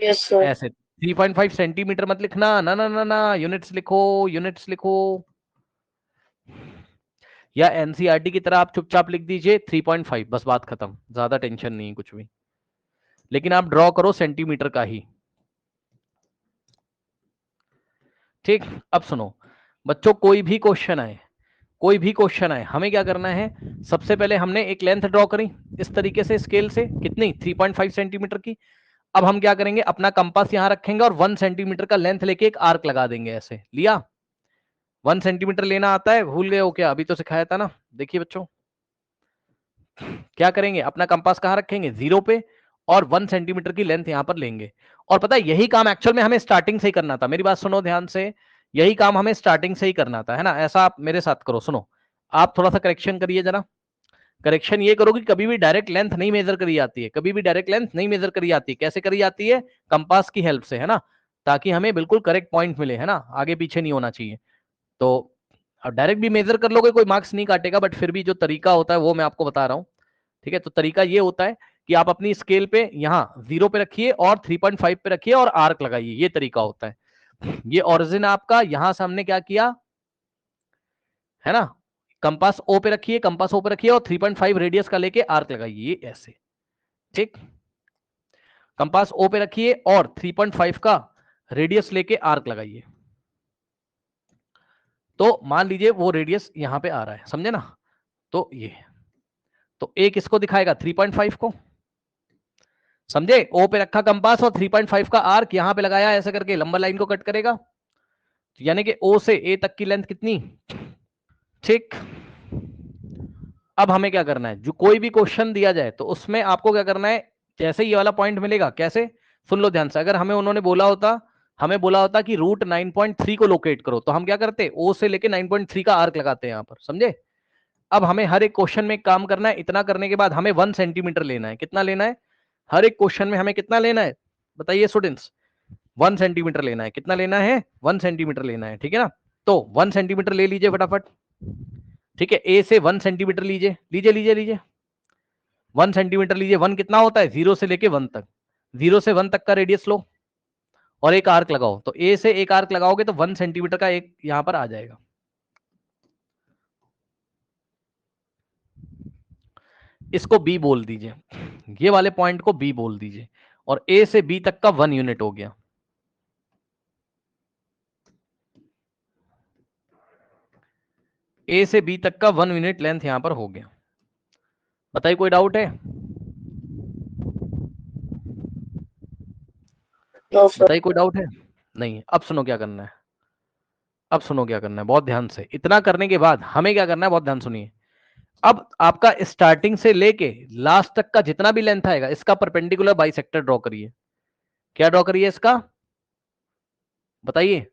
Yes sir. ऐसे 3.5 सेंटीमीटर मत लिखना, ना ना ना ना, यूनिट्स लिखो, यूनिट्स लिखो। या एनसीईआरटी की तरह आप चुपचाप लिख दीजिए 3.5, बस बात खत्म, ज्यादा टेंशन नहीं कुछ भी। लेकिन आप ड्रॉ करो सेंटीमीटर का ही। ठीक, अब सुनो बच्चों, कोई भी क्वेश्चन आए, कोई भी क्वेश्चन आए, हमें क्या करना है, सबसे पहले हमने एक लेंथ ड्रॉ करी इस तरीके से स्केल से, कितनी 3.5 सेंटीमीटर की। अब हम क्या करेंगे, अपना कंपास यहां रखेंगे और 1 सेंटीमीटर का लेंथ लेके एक आर्क लगा देंगे, ऐसे लिया। 1 सेंटीमीटर लेना आता है, भूल गए हो क्या, अभी तो सिखाया था ना। देखिए बच्चों क्या करेंगे, अपना कंपास कहां रखेंगे, 0 पे, और 1 सेंटीमीटर की लेंथ यहां पर लेंगे। और पता है यही काम एक्चुअल में हमें स्टार्टिंग से ही करना था, मेरी बात सुनो ध्यान से, यही काम हमें स्टार्टिंग से ही करना था, है ना। ऐसा आप मेरे साथ करो, सुनो, आप थोड़ा सा करेक्शन करिए जरा। करेक्शन ये करो कि कभी भी डायरेक्ट लेंथ नहीं मेजर करी जाती है, कभी भी डायरेक्ट लेंथ नहीं मेजर करी जाती है। कैसे करी जाती है, कंपास की हेल्प से, है ना, ताकि हमें बिल्कुल करेक्ट पॉइंट मिले, है ना, आगे पीछे नहीं होना चाहिए। तो अब डायरेक्ट भी मेजर कर लोगे कोई मार्क्स नहीं काटेगा, बट फिर भी जो तरीका होता है वो मैं आपको बता रहा हूँ। ठीक है, तो तरीका ये होता है कि आप अपनी स्केल पे यहां 0 पे रखिए और 3.5 पे रखिए और आर्क लगाइए, ये तरीका होता है। ये ओरिजिन आपका, यहां से हमने क्या किया है ना, कंपास ओ पे रखिए, कंपास ओ पे रखिए और 3.5 रेडियस का लेके आर्क लगाइए, ये ऐसे, ठीक। कंपास ओ पे रखिए और 3.5 का रेडियस लेके आर्क लगाइए। तो मान लीजिए वो रेडियस यहां पे आ रहा है, समझे ना। तो ये, तो एक इसको दिखाएगा 3.5 को, समझे, ओ पे रखा कंपास और 3.5 का आर्क यहां पे लगाया, ऐसे करके लंबा लाइन को कट करेगा, यानी कि ओ से ए तक की लेंथ कितनी, ठीक। अब हमें क्या करना है, जो कोई भी क्वेश्चन दिया जाए तो उसमें आपको क्या करना है, जैसे ये वाला पॉइंट मिलेगा, कैसे, सुन लो ध्यान से, अगर हमें उन्होंने बोला होता कि रूट 9.3 को लोकेट करो, तो हम क्या करते, ओ से लेके 9.3 का आर्क लगाते हैं यहां पर, समझे। अब हमें हर एक क्वेश्चन में काम करना है, इतना करने के बाद हमें 1 सेंटीमीटर लेना है, कितना लेना है, हर एक क्वेश्चन में हमें कितना लेना है, बताइए स्टूडेंट्स, 1 सेंटीमीटर लेना है, कितना लेना है, 1 सेंटीमीटर लेना है, ठीक है ना। तो 1 सेंटीमीटर ले लीजिए फटाफट, ठीक है, ए से 1 सेंटीमीटर लीजिए, लीजिए लीजिए लीजिए, 1 सेंटीमीटर लीजिए, 1 कितना होता है, 0 से लेके 1 तक, 0 से 1 तक का रेडियस लो और एक आर्क लगाओ, तो ए से एक आर्क लगाओगे तो 1 सेंटीमीटर का एक यहां पर आ जाएगा। इसको बी बोल दीजिए, ये वाले पॉइंट को बी बोल दीजिए, और ए से बी तक का 1 यूनिट हो गया। ए से बी तक का 1 यूनिट लेंथ यहां पर हो गया। बताइए कोई डाउट है, नो सर। बताइए कोई डाउट है, नहीं। अब सुनो क्या करना है, अब सुनो क्या करना है, बहुत ध्यान से, इतना करने के बाद हमें क्या करना है, बहुत ध्यान सुनिए। अब आपका स्टार्टिंग से लेके लास्ट तक का जितना भी लेंथ आएगा, इसका परपेंडिकुलर बाइसेक्टर ड्रॉ करिए। क्या ड्रॉ करिए इसका, बताइए,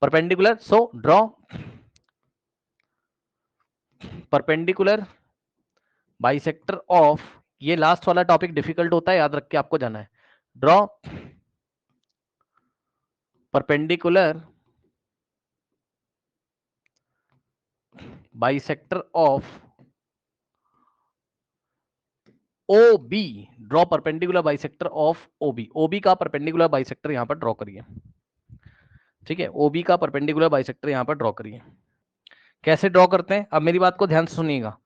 perpendicular, so draw perpendicular bisector of, ये लास्ट वाला टॉपिक डिफिकल्ट होता है, याद रख के आपको जाना है। Draw perpendicular bisector of OB, draw perpendicular bisector of OB, OB का परपेंडिकुलर बाइसेक्टर यहां पर ड्रॉ करिए, ठीक है, OB का परपेंडिकुलर बाइसेक्टर यहां पर ड्रॉ करिए। कैसे ड्रॉ करते हैं, अब मेरी बात को ध्यान से सुनिएगा,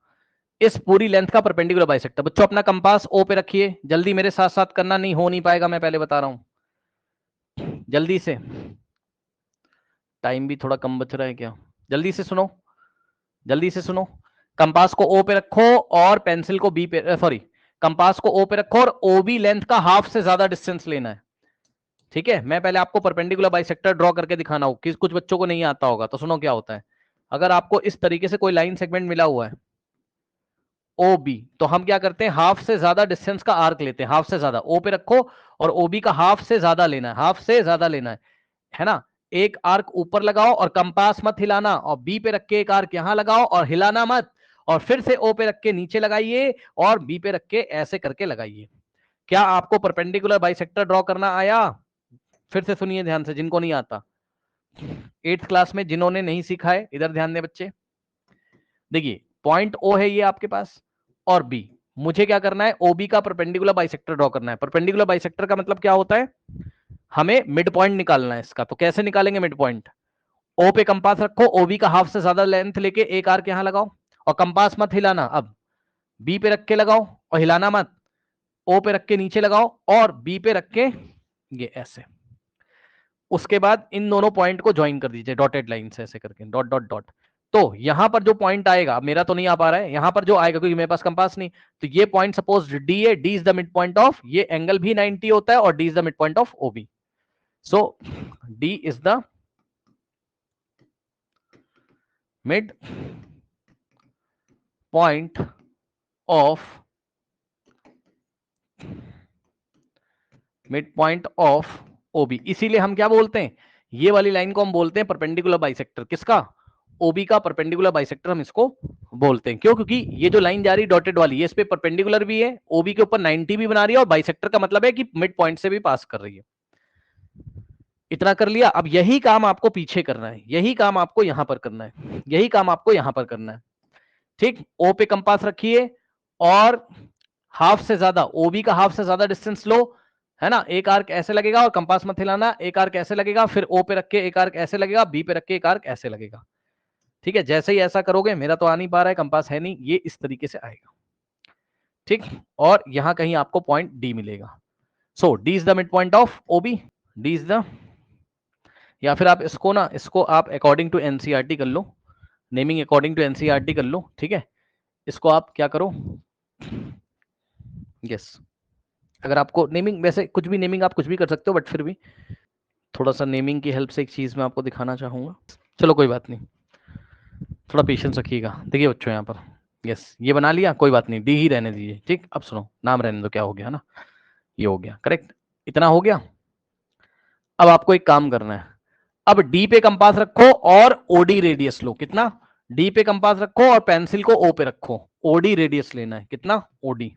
इस पूरी लेंथ का परपेंडिकुलर बाइसेक्टर, बच्चों अपना कंपास O पे रखिए, जल्दी मेरे साथ साथ करना, नहीं हो नहीं पाएगा, मैं पहले बता रहा हूं, जल्दी से, टाइम भी थोड़ा कम बच रहा है क्या, जल्दी से सुनो, जल्दी से सुनो, कंपास को O पे रखो और पेंसिल को B पे, सॉरी, कंपास को O पे रखो और OB लेंथ का हाफ से ज्यादा डिस्टेंस लेना है, ठीक है। मैं पहले आपको परपेंडिकुलर बाइसेक्टर ड्रॉ करके दिखाना हो, कि कुछ बच्चों को नहीं आता होगा, तो सुनो क्या होता है। अगर आपको इस तरीके से कोई लाइन सेगमेंट मिला हुआ है OB, तो हम क्या करते हैं, हाफ से ज्यादा डिस्टेंस का आर्क लेते हैं, हाफ से ज्यादा, O पे रखो और OB का हाफ से ज्यादा लेना है, हाफ से ज्यादा लेना है ना। एक आर्क ऊपर लगाओ और कंपास मत हिलाना, और बी पे रख के एक आर्क यहां लगाओ और हिलाना मत, और फिर से ओ पे रख के नीचे लगाइए और बी पे रख के ऐसे करके लगाइए। क्या आपको परपेंडिकुलर बाइसेक्टर ड्रॉ करना आया, फिर से सुनिए ध्यान से, जिनको नहीं आता, 8th क्लास में जिन्होंने नहीं सीखा है, इधर ध्यान दें बच्चे। देखिए पॉइंट ओ है ये आपके पास, और बी, मुझे क्या करना है, ओबी का परपेंडिकुलर बाइसेक्टर ड्रॉ करना है। परपेंडिकुलर बाइसेक्टर का मतलब क्या होता है, हमें मिड पॉइंट निकालना है इसका। तो कैसे निकालेंगे मिड पॉइंट, ओ पे कंपास रखो, ओबी का हाफ से ज्यादा लेंथ लेके एक आर्क यहां लगाओ और कंपास मत हिलाना, अब बी पे रख के लगाओ और हिलाना मत, ओ पे रख के नीचे लगाओ और बी पे रख के ये ऐसे, उसके बाद इन दोनों पॉइंट को ज्वाइन कर दीजिए डॉटेड लाइन से, ऐसे करके डॉट डॉट डॉट। तो यहां पर जो पॉइंट आएगा, मेरा तो नहीं आ पा रहा है, यहां पर जो आएगा क्योंकि मेरे पास कंपास नहीं, तो ये पॉइंट सपोज डी है, D is the mid point of, ये एंगल भी 90 होता है और D is the mid point of OB, so D is the mid point of mid point of OB. इसीलिए हम क्या बोलते हैं, ये वाली लाइन को हम बोलते हैं परपेंडिकुलर बाइसेक्टर, किसका, ओबी का परपेंडिकुलर बाइसेक्टर हम इसको बोलते हैं। क्यों, क्योंकि ये जो लाइन जा रही डॉटेड वाली, ये इस पे परपेंडिकुलर भी है, ओबी के ऊपर 90 भी बना रही है, और बाइसेक्टर का मतलब है कि मिड पॉइंट से भी पास कर रही है। इतना कर लिया, अब यही काम आपको पीछे करना है, यही काम आपको यहां पर करना है, यही काम आपको यहां पर करना है, ठीक। ओ पे कंपास रखिए और हाफ से ज्यादा, ओबी का हाफ से ज्यादा डिस्टेंस लो, है ना, एक आर्क ऐसे लगेगा और कंपास मत हिलाना, एक आर्क ऐसे लगेगा, फिर ओ पे रख के एक आर्क ऐसे लगेगा, बी पे रख के एक आर्क ऐसे लगेगा। ठीक है, जैसे ही ऐसा करोगे, मेरा तो आ नहीं पा रहा है, कंपास है नहीं, ये इस तरीके से आएगा। ठीक, और यहां कहीं आपको पॉइंट डी मिलेगा। So D is the mid point of OB, d is the, या फिर आप इसको ना, इसको आप अकॉर्डिंग टू एनसीईआरटी कर लो, नेमिंग अकॉर्डिंग टू एनसीईआरटी कर लो। ठीक है, इसको आप क्या करो, यस, अगर आपको नेमिंग, वैसे कुछ भी नेमिंग आप कुछ भी कर सकते हो, बट फिर भी थोड़ा सा नेमिंग की हेल्प से एक चीज मैं आपको दिखाना चाहूंगा। चलो कोई बात नहीं, थोड़ा पेशेंस रखिएगा। देखिए बच्चों यहाँ पर, यस, ये बना लिया, कोई बात नहीं, डी ही रहने दीजिए। ठीक, अब सुनो, नाम रहने दो, क्या हो गया ना, ये हो गया करेक्ट, इतना हो गया। अब आपको एक काम करना है, अब डी पे कंपास रखो और ओडी रेडियस लो। कितना? डी पे कंपास रखो और पेंसिल को ओ पे रखो, ओडी रेडियस लेना है। कितना? ओडी।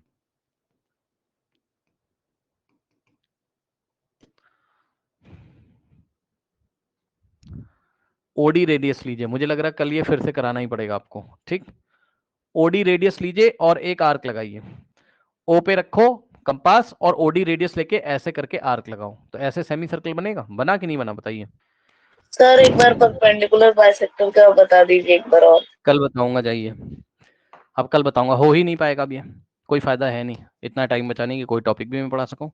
ओडी रेडियस लीजिए, मुझे लग रहा है कल ये फिर से कराना ही पड़ेगा आपको। ठीक, ओडी रेडियस लीजिए और एक आर्क लगाइए, ओ पे रखो कंपास और ओडी रेडियस लेके ऐसे करके आर्क लगाओ, तो ऐसे सेमी सर्कल बनेगा। बना कि नहीं बना, बताइए। सर एक बार परपेंडिकुलर बाइसेक्टर का बता दीजिए एक बार और। कल बताऊंगा, जाइए, अब कल बताऊंगा, हो ही नहीं पाएगा अब, ये कोई फायदा है नहीं, इतना टाइम बचाने की कोई टॉपिक भी मैं पढ़ा सकूं।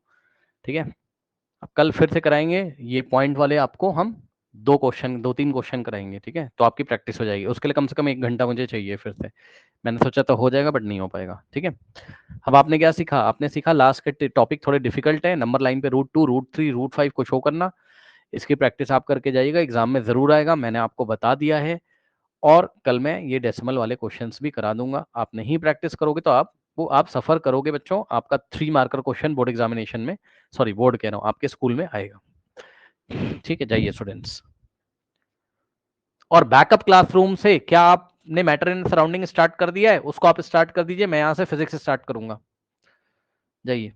ठीक है, अब कल फिर से कराएंगे ये पॉइंट वाले, आपको हम दो तीन क्वेश्चन कराएंगे। ठीक है, तो आपकी प्रैक्टिस हो जाएगी, उसके लिए कम से कम 1 घंटा मुझे चाहिए फिर से। मैंने सोचा तो हो जाएगा, बट नहीं हो पाएगा। ठीक है, अब आपने क्या सीखा, आपने सीखा लास्ट के टॉपिक थोड़े डिफिकल्ट है, नंबर लाइन पे √2 √3 √5 को शो करना, इसकी प्रैक्टिस आप करके जाइएगा, एग्जाम में जरूर आएगा, मैंने आपको बता दिया है। और कल मैं ये डेसिमल वाले क्वेश्चंस भी करा दूंगा, आप नहीं प्रैक्टिस करोगे तो आप सफर करोगे बच्चों, आपका 3 मार्कर क्वेश्चन बोर्ड एग्जामिनेशन में, सॉरी बोर्ड कह रहा हूँ, आपके स्कूल में आएगा। ठीक है, जाइए स्टूडेंट्स। और बैकअप क्लासरूम से क्या आपने मैटर इन सराउंडिंग स्टार्ट कर दिया है, उसको आप स्टार्ट कर दीजिए, मैं यहाँ से फिजिक्स स्टार्ट करूंगा। जाइए।